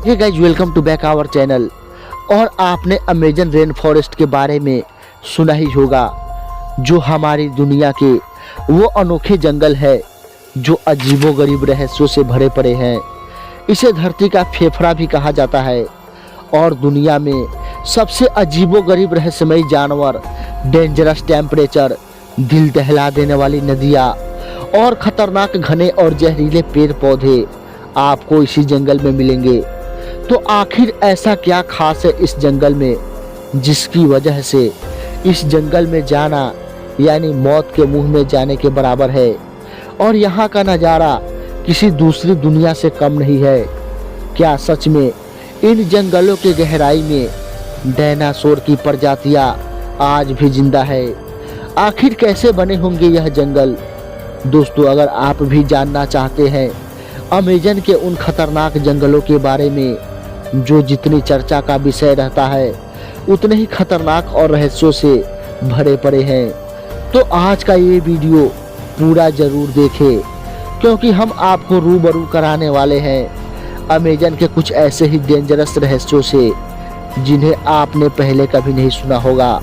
Hey guys, welcome to back our channel. और आपने Amazon rain forest के बारे में सुना ही होगा, जो हमारी दुनिया के वो अनोखे जंगल है जो अजीबोगरीब रहस्यों से भरे पड़े हैं। इसे धरती का फेफड़ा भी कहा जाता है और दुनिया में सबसे अजीबोगरीब रहस्यमयी जानवर, डेंजरस टेम्परेचर, दिल दहला देने वाली नदियाँ और खतरनाक घने और जहरीले पेड़ पौधे आपको इसी जंगल में मिलेंगे। तो आखिर ऐसा क्या खास है इस जंगल में, जिसकी वजह से इस जंगल में जाना यानी मौत के मुंह में जाने के बराबर है। और यहाँ का नज़ारा किसी दूसरी दुनिया से कम नहीं है। क्या सच में इन जंगलों के गहराई में डायनासोर की प्रजातियाँ आज भी जिंदा है? आखिर कैसे बने होंगे यह जंगल? दोस्तों, अगर आप भी जानना चाहते हैं अमेजन के उन खतरनाक जंगलों के बारे में जो जितनी चर्चा का विषय रहता है उतने ही खतरनाक और रहस्यों से भरे पड़े हैं, तो आज का ये वीडियो पूरा जरूर देखें, क्योंकि हम आपको रूबरू कराने वाले हैं अमेजन के कुछ ऐसे ही डेंजरस रहस्यों से जिन्हें आपने पहले कभी नहीं सुना होगा।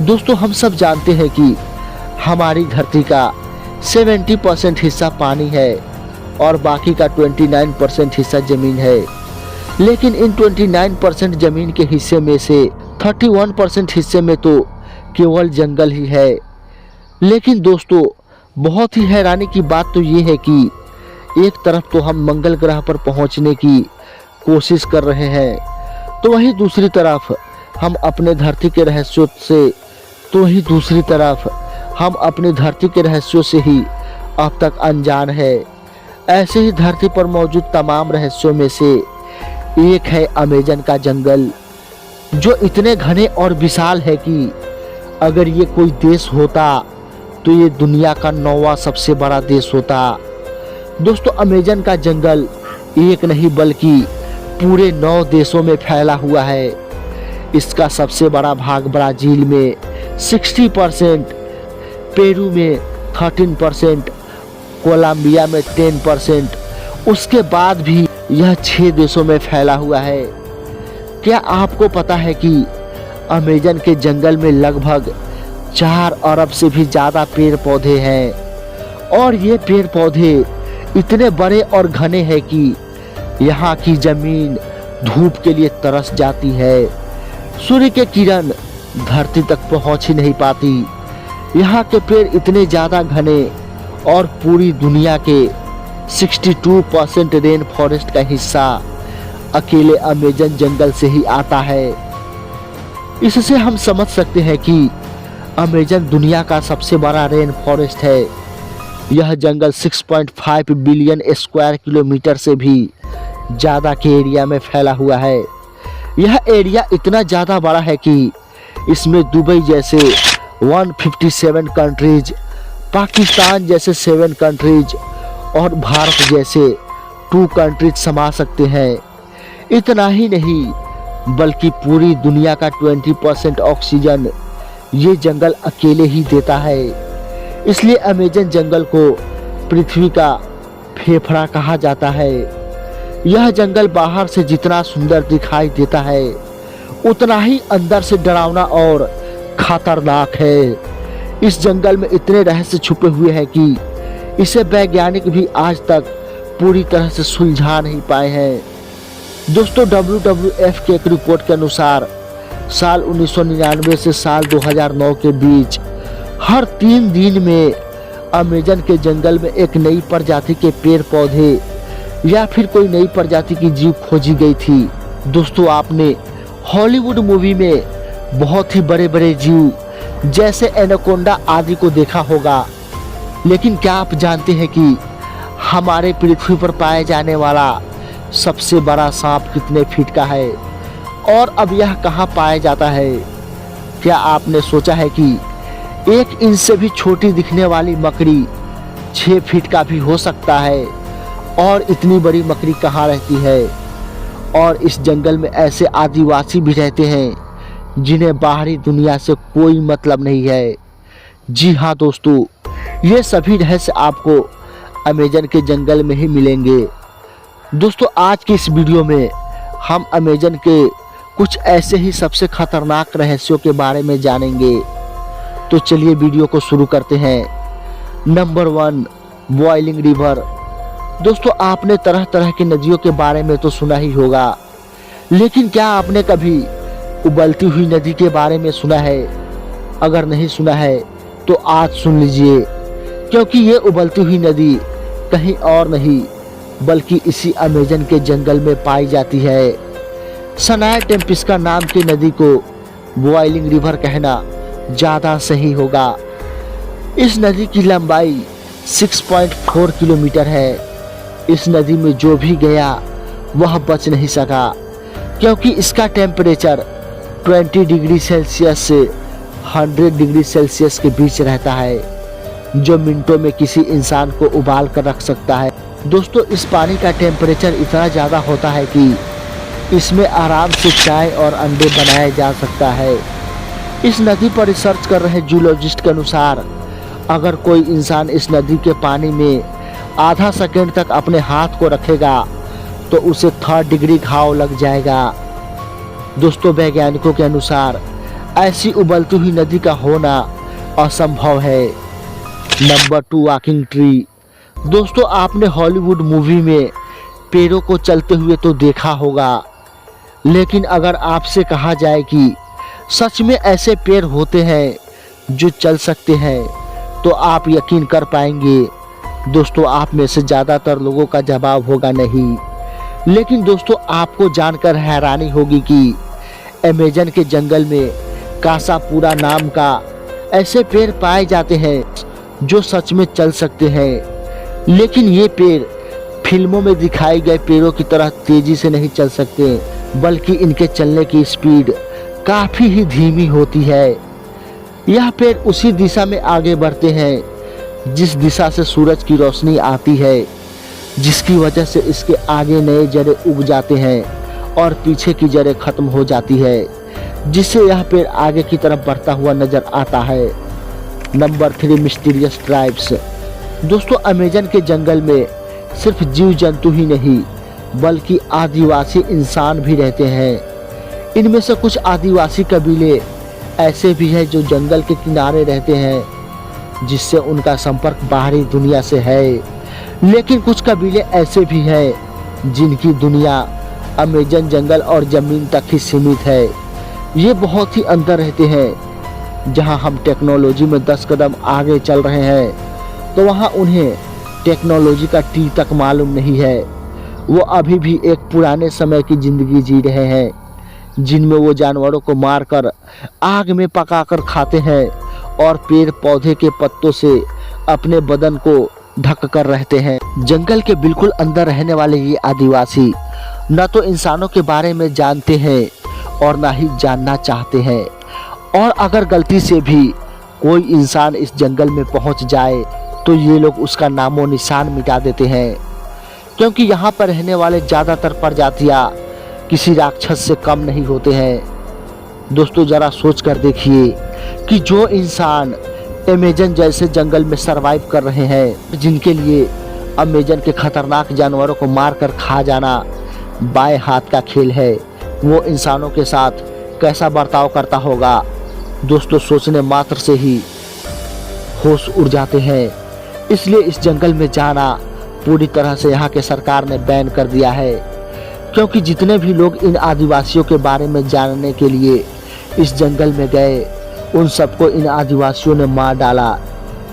दोस्तों, हम सब जानते हैं कि हमारी धरती का 70% हिस्सा पानी है और बाकी का 29% हिस्सा ज़मीन है। लेकिन इन 29% ज़मीन के हिस्से में से 31% हिस्से में तो केवल जंगल ही है। लेकिन दोस्तों, बहुत ही हैरानी की बात तो ये है कि एक तरफ तो हम मंगल ग्रह पर पहुंचने की कोशिश कर रहे हैं, तो वहीं दूसरी तरफ हम अपने धरती के रहस्यों से ही अब तक अनजान है। ऐसे ही धरती पर मौजूद तमाम रहस्यों में से एक है अमेजन का जंगल, जो इतने घने और विशाल है कि अगर ये कोई देश होता तो ये दुनिया का 9वां सबसे बड़ा देश होता। दोस्तों, अमेजन का जंगल एक नहीं बल्कि पूरे 9 देशों में फैला हुआ है। इसका सबसे बड़ा भाग ब्राज़ील में 60%, पेरू में 13%, कोलंबिया में 10%, उसके बाद भी यह 6 देशों में फैला हुआ है। क्या आपको पता है कि अमेजन के जंगल में लगभग 4 अरब से भी ज़्यादा पेड़ पौधे हैं और ये पेड़ पौधे इतने बड़े और घने हैं कि यहाँ की ज़मीन धूप के लिए तरस जाती है। सूर्य के किरण धरती तक पहुँच ही नहीं पाती। यहाँ के पेड़ इतने ज़्यादा घने और पूरी दुनिया के 62% रेन फॉरेस्ट का हिस्सा अकेले अमेजन जंगल से ही आता है। इससे हम समझ सकते हैं कि अमेजन दुनिया का सबसे बड़ा रेन फॉरेस्ट है। यह जंगल 6.5 बिलियन स्क्वायर किलोमीटर से भी ज़्यादा के एरिया में फैला हुआ है। यह एरिया इतना ज़्यादा बड़ा है कि इसमें दुबई जैसे 157 कंट्रीज, पाकिस्तान जैसे 7 कंट्रीज और भारत जैसे 2 कंट्रीज समा सकते हैं। इतना ही नहीं बल्कि पूरी दुनिया का 20% ऑक्सीजन ये जंगल अकेले ही देता है। इसलिए अमेजन जंगल को पृथ्वी का फेफड़ा कहा जाता है। यह जंगल बाहर से जितना सुंदर दिखाई देता है उतना ही अंदर से डरावना और खतरनाक है। इस जंगल में इतने रहस्य छुपे हुए हैं कि इसे वैज्ञानिक भी आज तक पूरी तरह से सुलझा नहीं पाए हैं। दोस्तों, WWF के एक रिपोर्ट के अनुसार साल 1999 से साल 2009 के बीच हर 3 दिन में अमेजन के जंगल में एक नई प्रजाति के पेड़ पौधे या फिर कोई नई प्रजाति की जीव खोजी गई थी। दोस्तों, आपने हॉलीवुड मूवी में बहुत ही बड़े बड़े जीव जैसे एनाकोंडा आदि को देखा होगा, लेकिन क्या आप जानते हैं कि हमारे पृथ्वी पर पाए जाने वाला सबसे बड़ा सांप कितने फीट का है और अब यह कहाँ पाया जाता है? क्या आपने सोचा है कि 1 इंच से भी छोटी दिखने वाली मकड़ी 6 फीट का भी हो सकता है? और इतनी बड़ी मकड़ी कहाँ रहती है? और इस जंगल में ऐसे आदिवासी भी रहते हैं जिन्हें बाहरी दुनिया से कोई मतलब नहीं है। जी हाँ दोस्तों, ये सभी रहस्य आपको अमेजन के जंगल में ही मिलेंगे। दोस्तों आज की इस वीडियो में हम अमेजन के कुछ ऐसे ही सबसे खतरनाक रहस्यों के बारे में जानेंगे। तो चलिए वीडियो को शुरू करते हैं। Number 1, boiling river. दोस्तों आपने तरह तरह की नदियों के बारे में तो सुना ही होगा, लेकिन क्या आपने कभी उबलती हुई नदी के बारे में सुना है? अगर नहीं सुना है तो आज सुन लीजिए, क्योंकि ये उबलती हुई नदी कहीं और नहीं बल्कि इसी अमेजन के जंगल में पाई जाती है। सनाया टेम्पिस्का नाम की नदी को बॉइलिंग रिवर कहना ज़्यादा सही होगा। इस नदी की लंबाई 6.4 किलोमीटर है। इस नदी में जो भी गया वह बच नहीं सका, क्योंकि इसका टेम्परेचर 20 डिग्री सेल्सियस से 100 डिग्री सेल्सियस के बीच रहता है, जो मिनटों में किसी इंसान को उबाल कर रख सकता है। दोस्तों इस पानी का टेम्परेचर इतना ज़्यादा होता है कि इसमें आराम से चाय और अंडे बनाया जा सकता है। इस नदी पर रिसर्च कर रहे जूलॉजिस्ट के अनुसार अगर कोई इंसान इस नदी के पानी में आधा सेकंड तक अपने हाथ को रखेगा तो उसे 3rd डिग्री घाव लग जाएगा। दोस्तों वैज्ञानिकों के अनुसार ऐसी उबलती हुई नदी का होना असंभव है। Number 2, walking tree. दोस्तों आपने हॉलीवुड मूवी में पेड़ों को चलते हुए तो देखा होगा, लेकिन अगर आपसे कहा जाए कि सच में ऐसे पेड़ होते हैं जो चल सकते हैं तो आप यकीन कर पाएंगे? दोस्तों आप में से ज़्यादातर लोगों का जवाब होगा नहीं। लेकिन दोस्तों आपको जानकर हैरानी होगी कि अमेजन के जंगल में कासापुरा नाम का ऐसे पेड़ पाए जाते हैं जो सच में चल सकते हैं। लेकिन ये पेड़ फिल्मों में दिखाए गए पेड़ों की तरह तेजी से नहीं चल सकते, बल्कि इनके चलने की स्पीड काफ़ी ही धीमी होती है। यह पेड़ उसी दिशा में आगे बढ़ते हैं जिस दिशा से सूरज की रोशनी आती है, जिसकी वजह से इसके आगे नए जड़ें उग जाते हैं और पीछे की जड़ें खत्म हो जाती है, जिससे यह पेड़ आगे की तरफ बढ़ता हुआ नजर आता है। Number 3, mysterious tribes. दोस्तों अमेजन के जंगल में सिर्फ जीव जंतु ही नहीं बल्कि आदिवासी इंसान भी रहते हैं। इनमें से कुछ आदिवासी कबीले ऐसे भी हैं जो जंगल के किनारे रहते हैं, जिससे उनका संपर्क बाहरी दुनिया से है। लेकिन कुछ कबीले ऐसे भी हैं जिनकी दुनिया अमेजन जंगल और ज़मीन तक ही सीमित है। ये बहुत ही अंदर रहते हैं। जहां हम टेक्नोलॉजी में 10 कदम आगे चल रहे हैं तो वहां उन्हें टेक्नोलॉजी का टी तक मालूम नहीं है। वो अभी भी एक पुराने समय की ज़िंदगी जी रहे हैं, जिनमें वो जानवरों को मारकर आग में पकाकर खाते हैं और पेड़ पौधे के पत्तों से अपने बदन को ढक कर रहते हैं। जंगल के बिल्कुल अंदर रहने वाले ये आदिवासी न तो इंसानों के बारे में जानते हैं और ना ही जानना चाहते हैं। और अगर गलती से भी कोई इंसान इस जंगल में पहुंच जाए तो ये लोग उसका नामो निशान मिटा देते हैं, क्योंकि यहाँ पर रहने वाले ज़्यादातर प्रजातियाँ किसी राक्षस से कम नहीं होते हैं। दोस्तों ज़रा सोच कर देखिए कि जो इंसान अमेजन जैसे जंगल में सरवाइव कर रहे हैं, जिनके लिए अमेजन के खतरनाक जानवरों को मारकर खा जाना बाएं हाथ का खेल है, वो इंसानों के साथ कैसा बर्ताव करता होगा। दोस्तों सोचने मात्र से ही होश उड़ जाते हैं। इसलिए इस जंगल में जाना पूरी तरह से यहाँ के सरकार ने बैन कर दिया है, क्योंकि जितने भी लोग इन आदिवासियों के बारे में जानने के लिए इस जंगल में गए, उन सबको इन आदिवासियों ने मार डाला।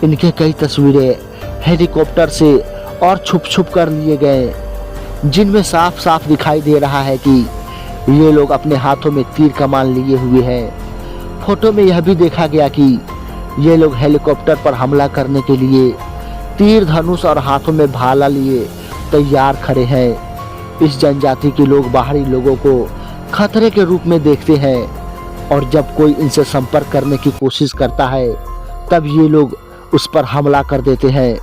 इनके कई तस्वीरें हेलीकॉप्टर से और छुप छुप कर लिए गए, जिनमें साफ साफ दिखाई दे रहा है कि ये लोग अपने हाथों में तीर कमान लिए हुए हैं। फोटो में यह भी देखा गया कि ये लोग हेलीकॉप्टर पर हमला करने के लिए तीर धनुष और हाथों में भाला लिए तैयार खड़े हैं। इस जनजाति के लोग बाहरी लोगों को खतरे के रूप में देखते हैं और जब कोई इनसे संपर्क करने की कोशिश करता है तब ये लोग उस पर हमला कर देते हैं।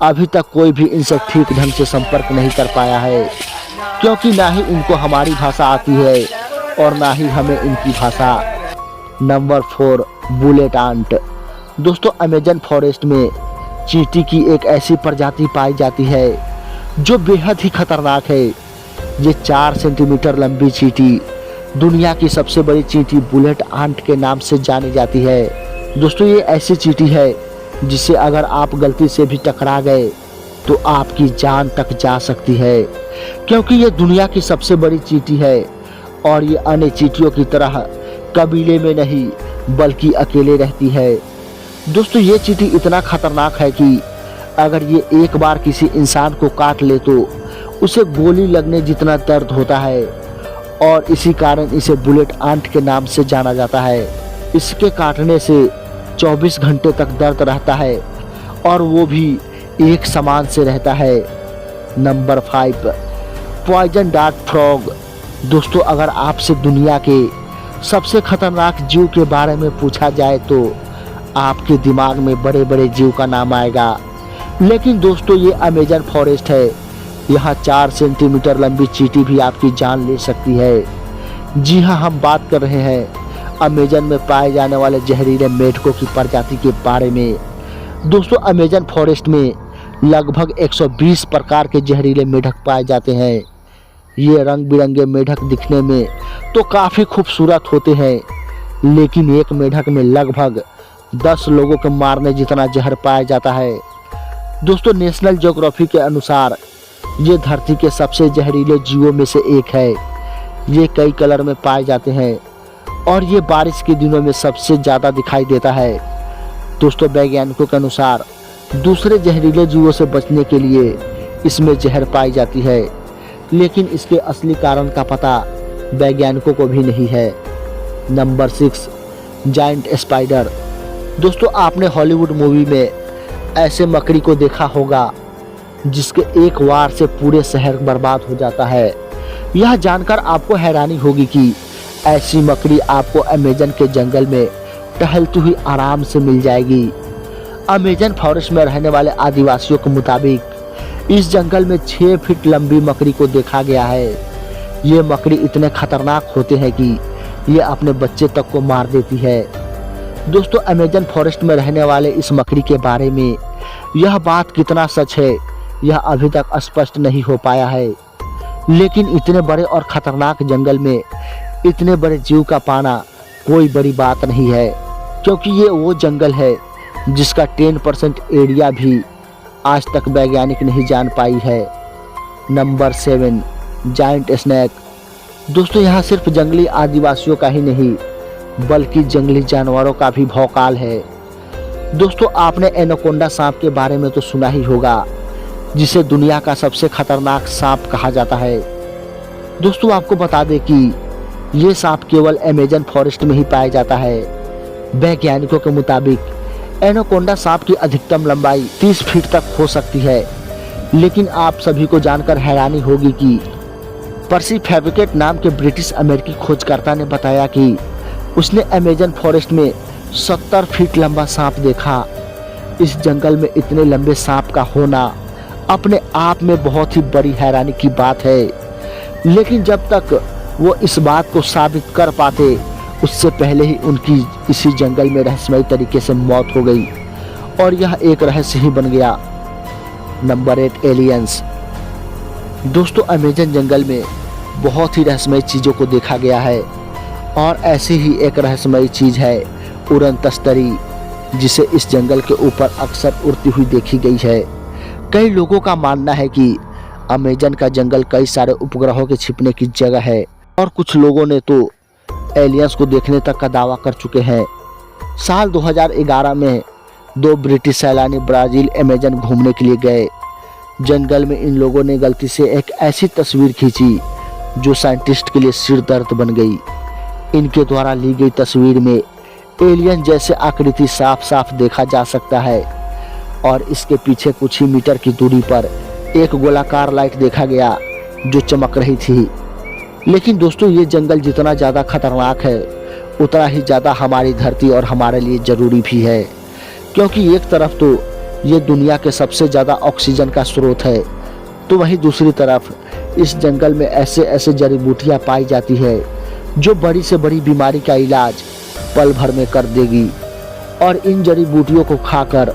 अभी तक कोई भी इनसे ठीक ढंग से संपर्क नहीं कर पाया है, क्योंकि ना ही इनको हमारी भाषा आती है और ना ही हमें इनकी भाषा। Number 4, bullet ant. दोस्तों अमेजन फॉरेस्ट में चींटी की एक ऐसी प्रजाति पाई जाती है जो बेहद ही खतरनाक है। ये 4 सेंटीमीटर लंबी चींटी दुनिया की सबसे बड़ी चींटी बुलेट आंट के नाम से जानी जाती है। दोस्तों ये ऐसी चींटी है जिसे अगर आप गलती से भी टकरा गए तो आपकी जान तक जा सकती है, क्योंकि ये दुनिया की सबसे बड़ी चींटी है और ये अन्य चींटियों की तरह कबीले में नहीं बल्कि अकेले रहती है। दोस्तों ये चींटी इतना खतरनाक है कि अगर ये एक बार किसी इंसान को काट ले तो उसे गोली लगने जितना दर्द होता है और इसी कारण इसे बुलेट आंट के नाम से जाना जाता है। इसके काटने से 24 घंटे तक दर्द रहता है और वो भी एक समान से रहता है। Number 5, poison dart frog. दोस्तों अगर आपसे दुनिया के सबसे खतरनाक जीव के बारे में पूछा जाए तो आपके दिमाग में बड़े बड़े जीव का नाम आएगा, लेकिन दोस्तों ये अमेजन फॉरेस्ट है। यहाँ 4 सेंटीमीटर लंबी चींटी भी आपकी जान ले सकती है। जी हाँ, हम बात कर रहे हैं अमेजन में पाए जाने वाले जहरीले मेढकों की प्रजाति के बारे में। दोस्तों अमेजन फॉरेस्ट में लगभग 120 प्रकार के जहरीले मेढक पाए जाते हैं। ये रंग बिरंगे मेढक दिखने में तो काफ़ी खूबसूरत होते हैं, लेकिन एक मेढक में लगभग 10 लोगों को मारने जितना जहर पाया जाता है। दोस्तों नेशनल ज्योग्राफी के अनुसार ये धरती के सबसे जहरीले जीवों में से एक है। ये कई कलर में पाए जाते हैं और ये बारिश के दिनों में सबसे ज़्यादा दिखाई देता है। दोस्तों वैज्ञानिकों के अनुसार दूसरे जहरीले जीवों से बचने के लिए इसमें जहर पाई जाती है, लेकिन इसके असली कारण का पता वैज्ञानिकों को भी नहीं है। Number 6, giant spider. दोस्तों आपने हॉलीवुड मूवी में ऐसे मकड़ी को देखा होगा जिसके एक वार से पूरे शहर बर्बाद हो जाता है। यह जानकर आपको हैरानी होगी कि ऐसी मकड़ी आपको अमेजन के जंगल में टहलती हुई आराम से मिल जाएगी। अमेजन फॉरेस्ट में रहने वाले आदिवासियों के मुताबिक इस जंगल में 6 फीट लंबी मकड़ी को देखा गया है। ये मकड़ी इतने खतरनाक होते हैं कि ये अपने बच्चे तक को मार देती है। दोस्तों अमेजन फॉरेस्ट में रहने वाले इस मकड़ी के बारे में यह बात कितना सच है यह अभी तक स्पष्ट नहीं हो पाया है, लेकिन इतने बड़े और खतरनाक जंगल में इतने बड़े जीव का पाना कोई बड़ी बात नहीं है, क्योंकि ये वो जंगल है जिसका 10% एरिया भी आज तक वैज्ञानिक नहीं जान पाई है। Number 7, giant snake. दोस्तों यहाँ सिर्फ जंगली आदिवासियों का ही नहीं बल्कि जंगली जानवरों का भी भौकाल है। दोस्तों आपने एनाकोंडा सांप के बारे में तो सुना ही होगा, जिसे दुनिया का सबसे खतरनाक सांप कहा जाता है। दोस्तों आपको बता दें कि ये सांप केवल अमेजन फॉरेस्ट में ही पाया जाता है। वैज्ञानिकों के मुताबिक एनाकोंडा सांप की अधिकतम लंबाई 30 फीट तक हो सकती है, लेकिन आप सभी को जानकर हैरानी होगी कि पर्सी फेविकेट नाम के ब्रिटिश अमेरिकी खोजकर्ता ने बताया कि उसने अमेजन फॉरेस्ट में 70 फीट लंबा सांप देखा। इस जंगल में इतने लंबे सांप का होना अपने आप में बहुत ही बड़ी हैरानी की बात है, लेकिन जब तक वो इस बात को साबित कर पाते उससे पहले ही उनकी इसी जंगल में रहस्यमयी तरीके से मौत हो गई और यह एक रहस्य ही बन गया। Number 8, aliens. दोस्तों अमेजन जंगल में बहुत ही रहस्यमयी चीज़ों को देखा गया है और ऐसी ही एक रहस्यमयी चीज़ है उड़न तस्तरी, जिसे इस जंगल के ऊपर अक्सर उड़ती हुई देखी गई है। कई लोगों का मानना है कि अमेजन का जंगल कई सारे उपग्रहों के छिपने की जगह है और कुछ लोगों ने तो एलियंस को देखने तक का दावा कर चुके हैं। साल 2011 में 2 ब्रिटिश सैलानी ब्राज़ील अमेजन घूमने के लिए गए। जंगल में इन लोगों ने गलती से एक ऐसी तस्वीर खींची जो साइंटिस्ट के लिए सिर दर्द बन गई। इनके द्वारा ली गई तस्वीर में एलियन जैसे आकृति साफ साफ देखा जा सकता है और इसके पीछे कुछ ही मीटर की दूरी पर एक गोलाकार लाइट देखा गया जो चमक रही थी। लेकिन दोस्तों ये जंगल जितना ज़्यादा खतरनाक है उतना ही ज़्यादा हमारी धरती और हमारे लिए ज़रूरी भी है, क्योंकि एक तरफ तो ये दुनिया के सबसे ज़्यादा ऑक्सीजन का स्रोत है, तो वहीं दूसरी तरफ इस जंगल में ऐसे ऐसे जड़ी बूटियाँ पाई जाती है जो बड़ी से बड़ी बीमारी का इलाज पल भर में कर देगी और इन जड़ी बूटियों को खाकर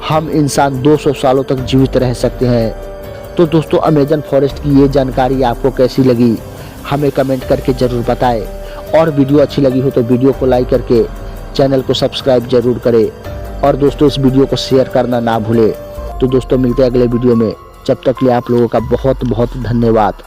हम इंसान 200 सालों तक जीवित रह सकते हैं। तो दोस्तों अमेजन फॉरेस्ट की ये जानकारी आपको कैसी लगी हमें कमेंट करके ज़रूर बताएं, और वीडियो अच्छी लगी हो तो वीडियो को लाइक करके चैनल को सब्सक्राइब जरूर करें, और दोस्तों इस वीडियो को शेयर करना ना भूलें। तो दोस्तों मिलते हैं अगले वीडियो में, जब तक के लिए आप लोगों का बहुत बहुत धन्यवाद।